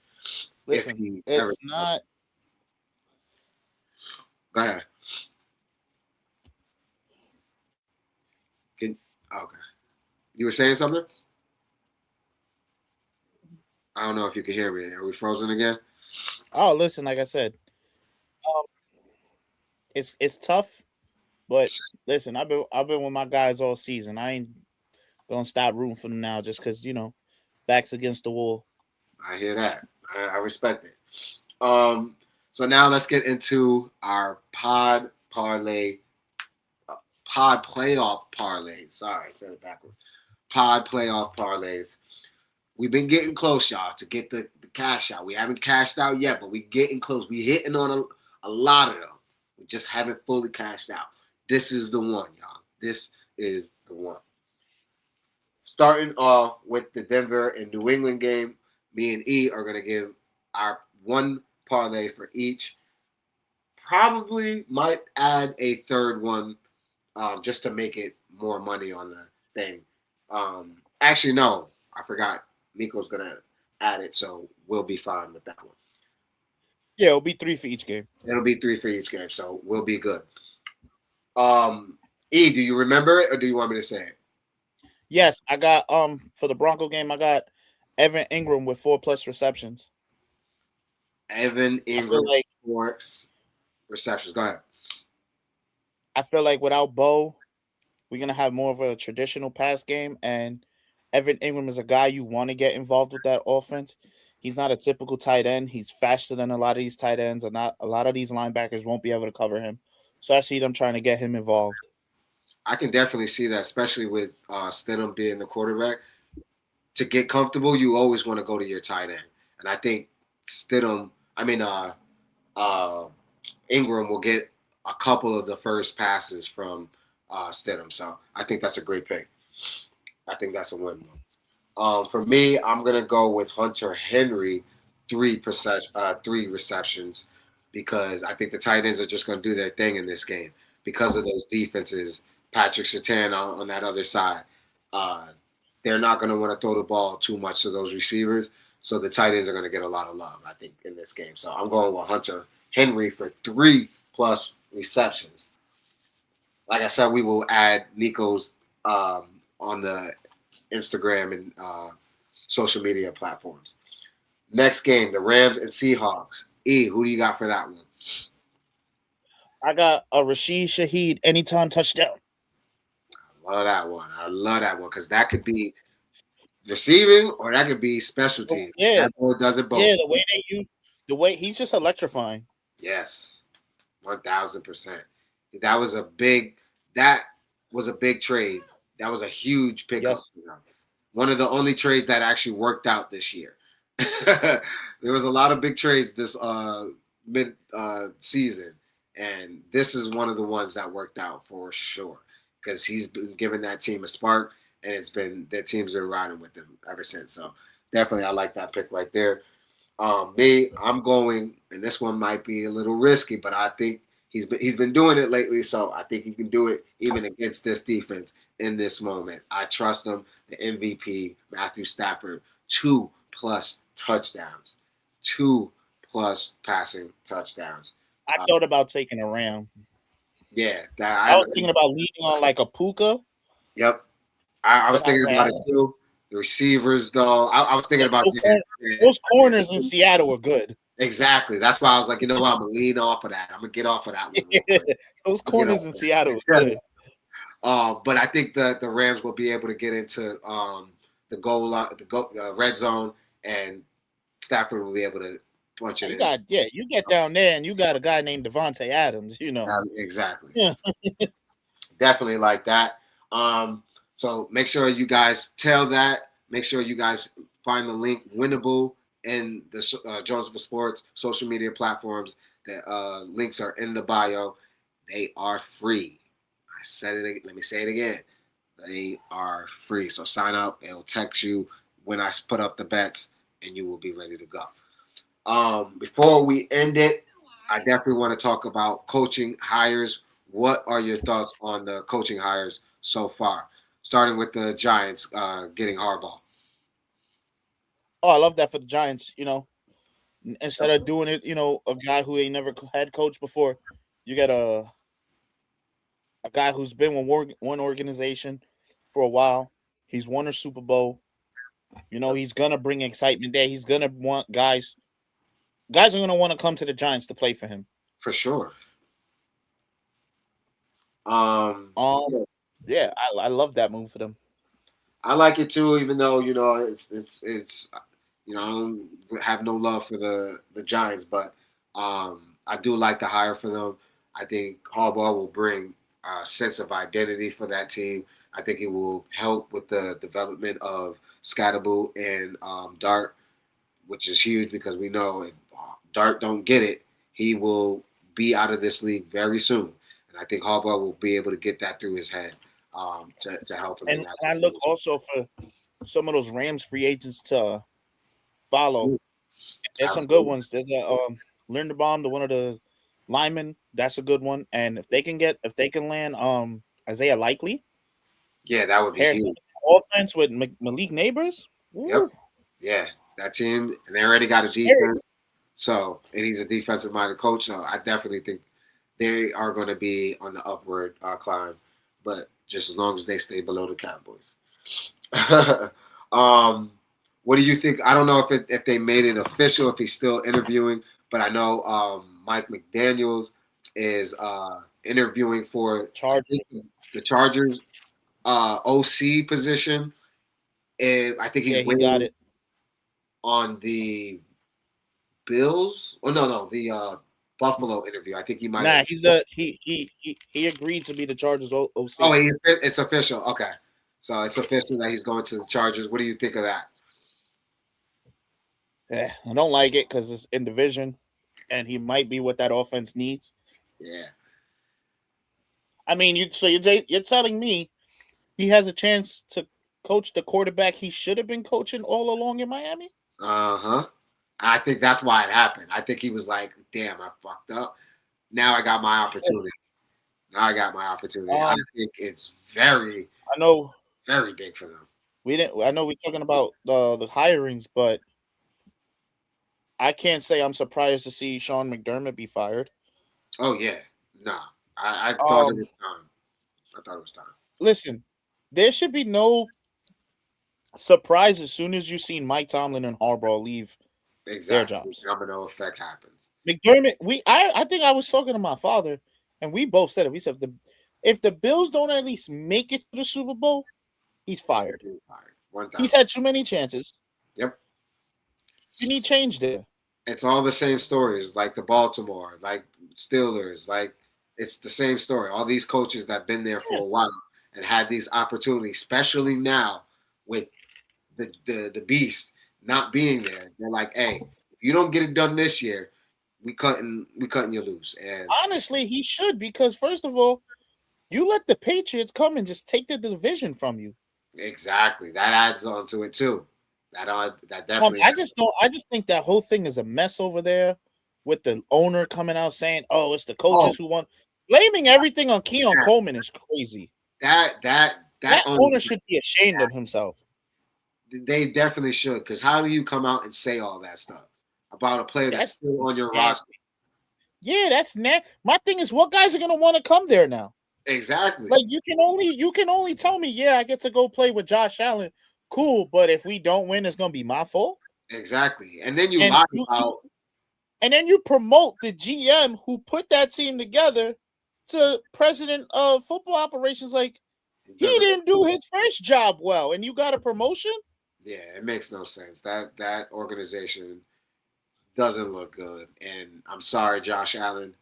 Listen, it's not. Go ahead. Okay. You were saying something? I don't know if you can hear me. Are we frozen again? Oh, listen, like I said, it's tough. But listen, I've been with my guys all season. I ain't gonna stop rooting for them now just because backs against the wall. I hear that. I respect it. So now let's get into our pod playoff parlays. Sorry, I said it backwards. Pod playoff parlays. We've been getting close, y'all, to get the cash out. We haven't cashed out yet, but we getting close. We hitting on a lot of them. We just haven't fully cashed out. This is the one, y'all. This is the one. Starting off with the Denver and New England game, me and E are going to give our one parlay for each. Probably might add a third one just to make it more money on the thing. Actually, no, I forgot. Nico's going to add it, so we'll be fine with that one. Yeah, it'll be 3 for each game. It'll be 3 for each game, so we'll be good. E, do you remember it or do you want me to say it? Yes, I got for the Bronco game, I got Evan Ingram with 4+ receptions. Evan Ingram, 4 receptions. Go ahead. I feel like without Bo, we're gonna have more of a traditional pass game, and Evan Ingram is a guy you want to get involved with that offense. He's not a typical tight end. He's faster than a lot of these tight ends, and not a lot of these linebackers won't be able to cover him. So I see them trying to get him involved. I can definitely see that, especially with Stidham being the quarterback. To get comfortable, you always want to go to your tight end, and I think Ingram will get a couple of the first passes from Stidham. So I think that's a great pick. I think that's a win. For me, I'm gonna go with Hunter Henry, 3 receptions, because I think the tight ends are just gonna do their thing in this game because of those defenses. Patrick Surtain on that other side, they're not gonna want to throw the ball too much to those receivers, so the tight ends are gonna get a lot of love, I think, in this game. So I'm going with Hunter Henry for 3+ receptions. Like I said, we will add Nico's on the Instagram and social media platforms. Next game, the Rams and Seahawks. E, who do you got for that one? I got a Rashid Shaheed anytime touchdown. I love that one because that could be receiving or that could be special teams. Yeah, that boy does it both. Yeah, the way he's just electrifying. Yes, 1,000%. That was a big trade. That was a huge pickup. Yes. One of the only trades that actually worked out this year. There was a lot of big trades this mid season, and this is one of the ones that worked out for sure because he's been giving that team a spark, and that team's been riding with him ever since. So definitely, I like that pick right there. I'm going, and this one might be a little risky, but I think he's been doing it lately, so I think he can do it even against this defense in this moment. I trust him. The MVP, Matthew Stafford, 2+ touchdowns, 2+ passing touchdowns. I thought about taking a Ram. Yeah, I was thinking about leaning on like a Puka. Yep, I was thinking about it too. The receivers, though, I was thinking about those corners in Seattle are good. Exactly. That's why I was like, you know what? I'm gonna lean off of that. I'm gonna get off of that one. Those corners in Seattle are good. But I think the Rams will be able to get into the goal line, the red zone, and Stafford will be able to punch it in. You get down there and you got a guy named Devontae Adams, Exactly. Yeah. Definitely like that. So make sure you guys tell that. Make sure you guys find the link winnable in the Jones for Sports social media platforms. The links are in the bio. They are free. I said it. Let me say it again. They are free. So sign up. It'll text you when I put up the bets, and you will be ready to go. Before we end it, I definitely want to talk about coaching hires. What are your thoughts on the coaching hires so far? Starting with the Giants getting Harbaugh. Oh, I love that for the Giants. Instead of doing it, a guy who ain't never had coached before, you got a guy who's been with one organization for a while. He's won a Super Bowl. He's gonna bring excitement there. He's gonna want guys are gonna want to come to the Giants to play for him. For sure. Yeah, Yeah, I love that move for them. I like it too, even though it's I don't have no love for the Giants, but I do like the hire for them. I think Harbaugh will bring a sense of identity for that team. I think it will help with the development of Scatterboo and Dart, which is huge because we know if Dart don't get it, he will be out of this league very soon. And I think Harbaugh will be able to get that through his head to help him in And that I look situation. also for some of those Rams free agents to follow. There's some good Absolutely. ones. There's a Linderbaum, the one of the linemen. That's a good one. And if they can land Isaiah Likely, Yeah, that would be pair huge. offense with Malik Neighbors. Yep. Ooh, Yeah, that team, and they already got a scary. defense. So, and he's a defensive minded coach. So, I definitely think they are going to be on the upward climb, but just as long as they stay below the Cowboys. um, what do you think? I don't know if they made it official, if he's still interviewing, but I know Mike McDaniels is interviewing for I Charge. think the Chargers OC position, and I think he's Yeah, he got waiting it. on the Bills. Oh no, the Buffalo interview. I think he might have. Nah, he's a he agreed to be the Chargers OC. Oh, it's official. Okay, so it's official that he's going to the Chargers. What do you think of that? Yeah, I don't like it because it's in division, and he might be what that offense needs. Yeah. I mean, you're telling me he has a chance to coach the quarterback he should have been coaching all along in Miami? Uh-huh. I think that's why it happened. I think he was like, "Damn, I fucked up. Now I got my opportunity. Now I got my opportunity." I Um, think it's very, I know very big for them. we didn't. I know we're talking about the hirings, but I can't say I'm surprised to see Sean McDermott be fired. Oh yeah, no, I thought it Um, was time. I thought it was time. listen, there should be no surprise as soon as you've seen Mike Tomlin and Harbaugh leave their Exactly. jobs. Domino effect happens. McDermott, I think I was talking to my father, and we both said it. We said if the Bills don't at least make it to the Super Bowl, he's fired. One He's thousand. had too many chances. Yep. You need change there. It's all the same stories, like the Baltimore, like Steelers, like it's the same story. All these coaches that have been there for Yeah. a while and had these opportunities, especially now with the beast not being there. They're like, hey, if you don't get it done this year, we cutting you loose. And Honestly, he should because first of all, you let the Patriots come and just take the division from you. exactly that adds on to it too. That definitely I adds. just don't. I just think that whole thing is a mess over there, with the owner coming out saying, "Oh, it's the Oh, coaches who won." Blaming everything on Keon yes. Coleman is crazy. That That owner, owner should be ashamed of himself. they definitely should. Because how do you come out and say all that stuff about a player that's That's still on your roster? nasty. Yeah, that's My thing is, what guys are gonna want to come there now? Exactly. Like you can only tell me, yeah, I get to go play with Josh Allen. Cool, but if we don't win, it's gonna be my fault. Exactly. And then you And lie you, about and then you promote the GM who put that team together to president of football operations. Like it he doesn't. didn't do his first job well, and you got a promotion. Yeah, it makes no sense. That organization doesn't look good. And I'm sorry, Josh Allen.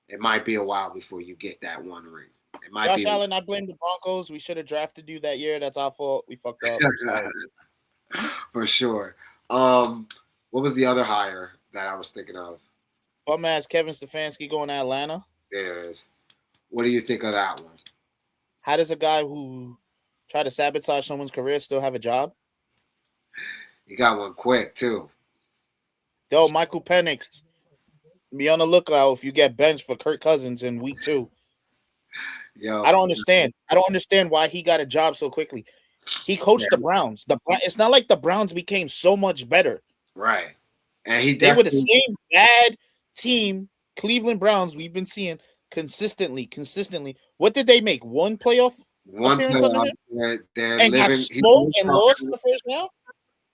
It might be a while before you get that one ring. It might Josh be Allen, I blame the Broncos. We should have drafted you that year. That's our fault. We fucked up. I'm sorry. for sure. What was the other hire that I was thinking of? Bum ass Kevin Stefanski going to Atlanta. There it is. What do you think of that one? How does a guy who tried to sabotage someone's career still have a job? You got one quick too. Yo, Michael Penix, be on the lookout if you get benched for Kirk Cousins in week 2. Yo, I don't understand. I don't understand why he got a job so quickly. He coached the yeah, Browns. It's not like the Browns became so much better. right. And he They were the definitely same bad team, Cleveland Browns, we've been seeing consistently. What did they make? One playoff one appearance under playoff. him? They're And got living. smoked and lost in the first round?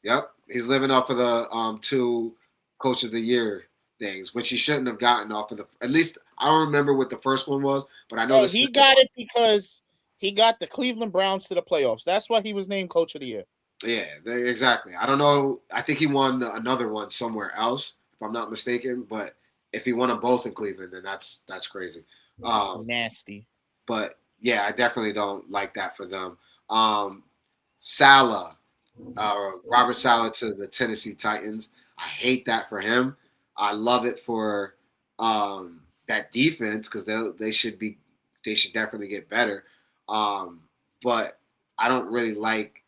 Yep, he's living off of the two coach of the year things, which he shouldn't have gotten off of the. At least I don't remember what the first one was, but I know No, he got it because he got the Cleveland Browns to the playoffs. That's why he was named Coach of the Year. Yeah, exactly. I don't know. I think he won another one somewhere else, if I'm not mistaken. But if he won them both in Cleveland, then that's crazy. Nasty. But yeah, I definitely don't like that for them. Salah, Robert Salah to the Tennessee Titans. I hate that for him. I love it for that defense because they should definitely get better. But I don't really like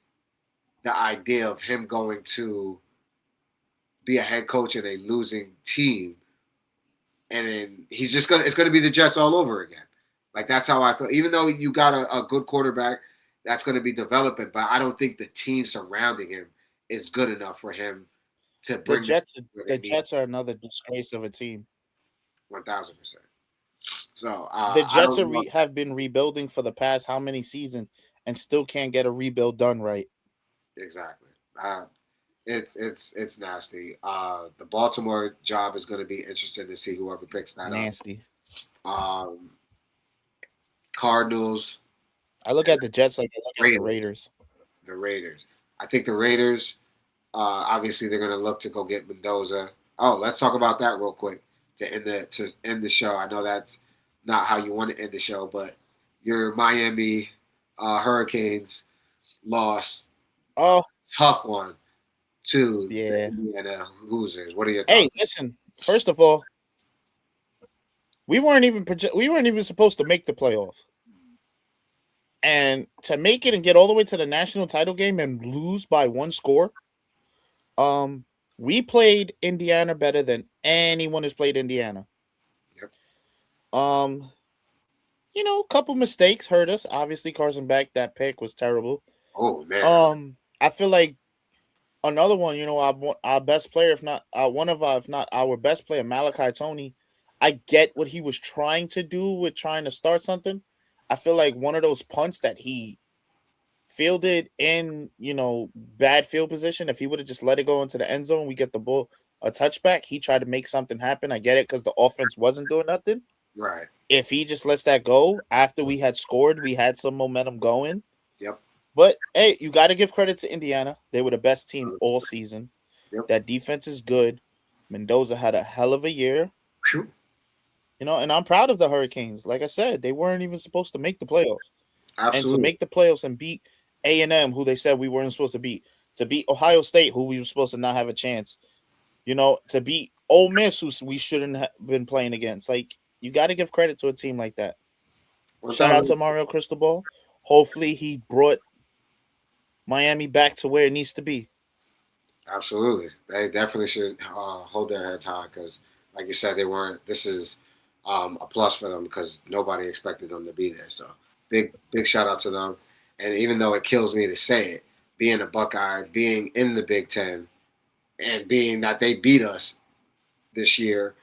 the idea of him going to be a head coach in a losing team, and then it's gonna be the Jets all over again. Like that's how I feel. Even though you got a good quarterback that's going to be developing, but I don't think the team surrounding him is good enough for him to bring the Jets are another disgrace of a team. 1,000%. So the Jets have been rebuilding for the past how many seasons and still can't get a rebuild done right. Exactly. It's nasty. The Baltimore job is going to be interesting to see whoever picks that nasty. up. Cardinals. I look at the Jets like I look at the Raiders. The Raiders. I think the Raiders. Obviously, they're going to look to go get Mendoza. Oh, let's talk about that real quick to end the show. I know that's not how you want to end the show, but your Miami Hurricanes lost. Oh, tough one to the Indiana Hoosiers. What are your thoughts? Hey, listen. First of all, we weren't even supposed to make the playoffs. And to make it and get all the way to the national title game and lose by one score, we played Indiana better than anyone who's played Indiana. Yep. A couple mistakes hurt us. Obviously, Carson Beck, that pick was terrible. Oh man. I feel like another one. Our best player, if not our best player, Malachi Tony. I get what he was trying to do with trying to start something. I feel like one of those punts that he fielded in, bad field position. If he would have just let it go into the end zone, we get the ball a touchback. He tried to make something happen. I get it because the offense wasn't doing nothing. Right. If he just lets that go after we had scored, we had some momentum going. Yep. But hey, you got to give credit to Indiana. They were the best team all season. Yep. That defense is good. Mendoza had a hell of a year. Whew. And I'm proud of the Hurricanes. Like I said, they weren't even supposed to make the playoffs. Absolutely. And to make the playoffs and beat A&M, who they said we weren't supposed to beat, to beat Ohio State, who we were supposed to not have a chance, to beat Ole Miss, who we shouldn't have been playing against. Like, you got to give credit to a team like that. Shout out to Mario Cristobal. Hopefully he brought Miami back to where it needs to be. Absolutely. They definitely should hold their heads high because, like you said, they weren't. This is a plus for them because nobody expected them to be there. So big shout out to them. And even though it kills me to say it, being a Buckeye, being in the Big Ten, and being that they beat us this year,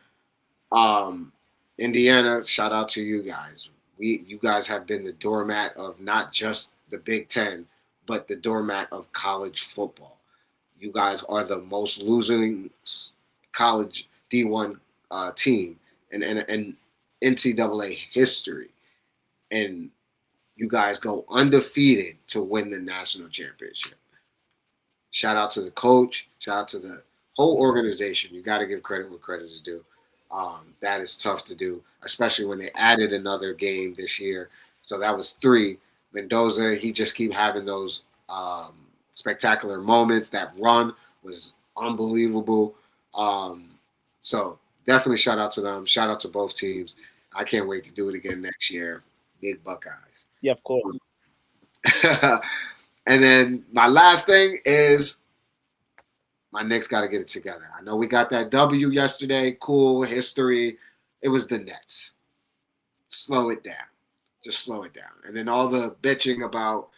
Indiana, shout out to you guys. You guys have been the doormat of not just the Big Ten, but the doormat of college football. You guys are the most losing college D1 team in NCAA history. And you guys go undefeated to win the national championship. Shout out to the coach. Shout out to the whole organization. You got to give credit where credit is due. That is tough to do, especially when they added another game this year. So that was 3. Mendoza, he just keep having those spectacular moments. That run was unbelievable. So definitely shout out to them. Shout out to both teams. I can't wait to do it again next year. Big Buckeyes. Yeah, of course. And then my last thing is my Knicks got to get it together. I know we got that W yesterday. Cool history. It was the Nets. Slow it down. Just slow it down. And then all the bitching about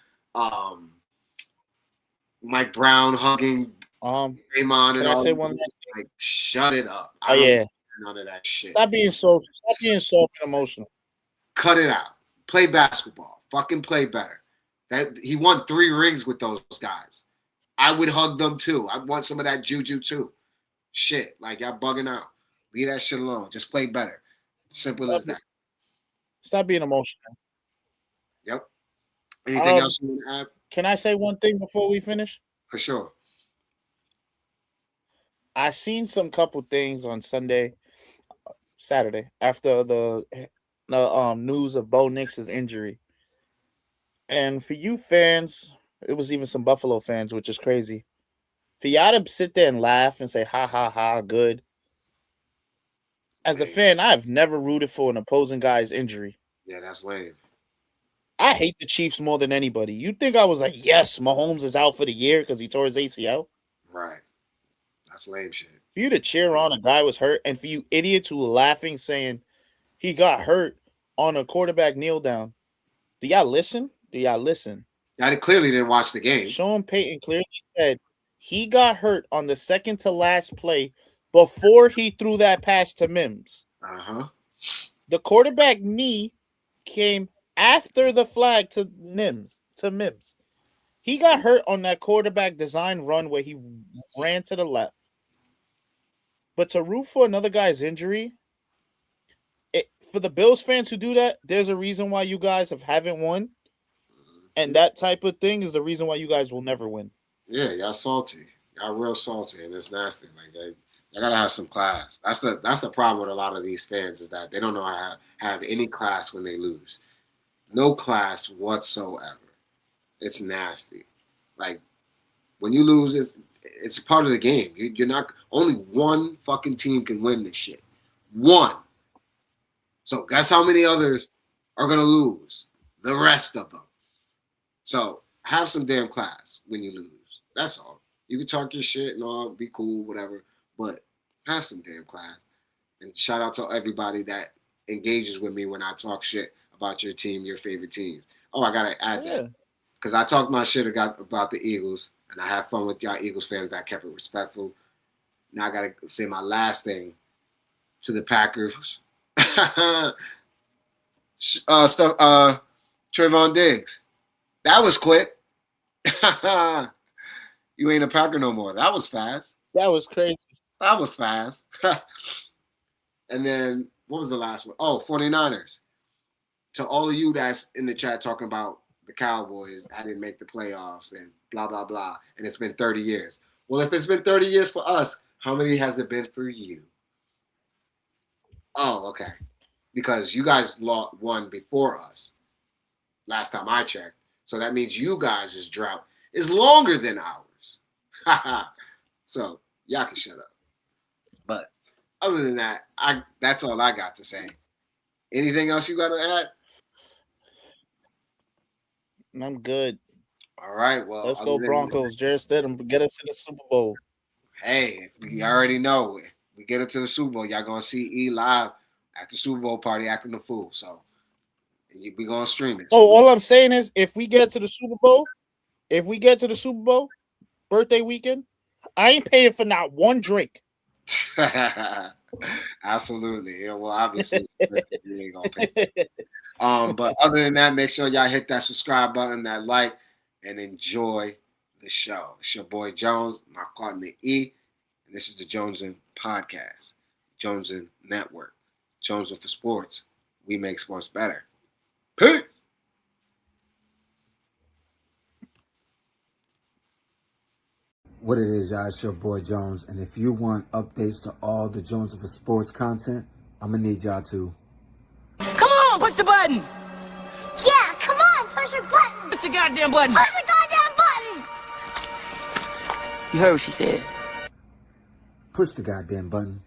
Mike Brown hugging Draymond and all. Can I say one last thing? Like, shut it up. I don't hear none of that shit. Stop being soft and emotional. Cut it out. Play basketball. Fucking play better. That he won 3 rings with those guys. I would hug them too. I want some of that juju too. Shit, like y'all bugging out. Leave that shit alone. Just play better. Simple as that. Stop being emotional. Yep. Anything else you want to add? Can I say one thing before we finish? For sure. I seen some couple things on Saturday, after the news of Bo Nix's injury. And for you fans, it was even some Buffalo fans, which is crazy. For y'all to sit there and laugh and say, ha, ha, ha, good. As a fan, I've never rooted for an opposing guy's injury. Yeah, that's lame. I hate the Chiefs more than anybody. You think I was like, yes, Mahomes is out for the year because he tore his ACL? Right. That's lame shit. For you to cheer on a guy was hurt, and for you idiots who were laughing saying he got hurt on a quarterback kneel down. Do y'all listen? I clearly didn't watch the game. Sean Payton clearly said he got hurt on the second to last play before he threw that pass to Mims. Uh-huh. The quarterback knee came after the flag to Mims. He got hurt on that quarterback design run where he ran to the left. But to root for another guy's injury, for the Bills fans who do that, there's a reason why you guys haven't won. And that type of thing is the reason why you guys will never win. Yeah, y'all salty. Y'all real salty, and it's nasty. Like they gotta have some class. That's the problem with a lot of these fans, is that they don't know how to have any class when they lose. No class whatsoever. It's nasty. Like when you lose, it's a part of the game. You're not, only one fucking team can win this shit. One. So guess how many others are gonna lose? The rest of them. So have some damn class when you lose. That's all. You can talk your shit and all, be cool, whatever, but have some damn class. And shout out to everybody that engages with me when I talk shit about your team, your favorite team. Oh, I gotta add that, because I talked my shit about the Eagles, and I have fun with y'all Eagles fans that kept it respectful. Now I gotta say my last thing to the Packers. Trayvon Diggs. That was quick. You ain't a Packer no more. That was fast. That was crazy. That was fast. And then, what was the last one? Oh, 49ers. To all of you that's in the chat talking about the Cowboys, I didn't make the playoffs and blah, blah, blah. And it's been 30 years. Well, if it's been 30 years for us, how many has it been for you? Oh, okay. Because you guys won before us last time I checked. So that means you guys' drought is longer than ours. So y'all can shut up. But other than that, that's all I got to say. Anything else you got to add? I'm good. All right. Well, let's go Broncos. Jarrett Stidham, get us to the Super Bowl. Hey, you already know. If we get into the Super Bowl, y'all going to see E live at the Super Bowl party acting a fool. So we going to stream it. Oh, all I'm saying is if we get to the Super Bowl, birthday weekend, I ain't paying for not one drink. Absolutely. Yeah, well, obviously, you ain't gonna pay. But other than that, make sure y'all hit that subscribe button, that like, and enjoy the show. It's your boy Jones, my partner E, and this is the Jonesin Podcast, Jonesin Network, Jonesin for Sports. We make sports better. Peace. What it is, y'all, it's your boy Jones. And if you want updates to all the Jones for Sports content, I'm going to need y'all to. Come on, push the button. Yeah, come on, push your button. Push the goddamn button. Push the goddamn button. You heard what she said. Push the goddamn button.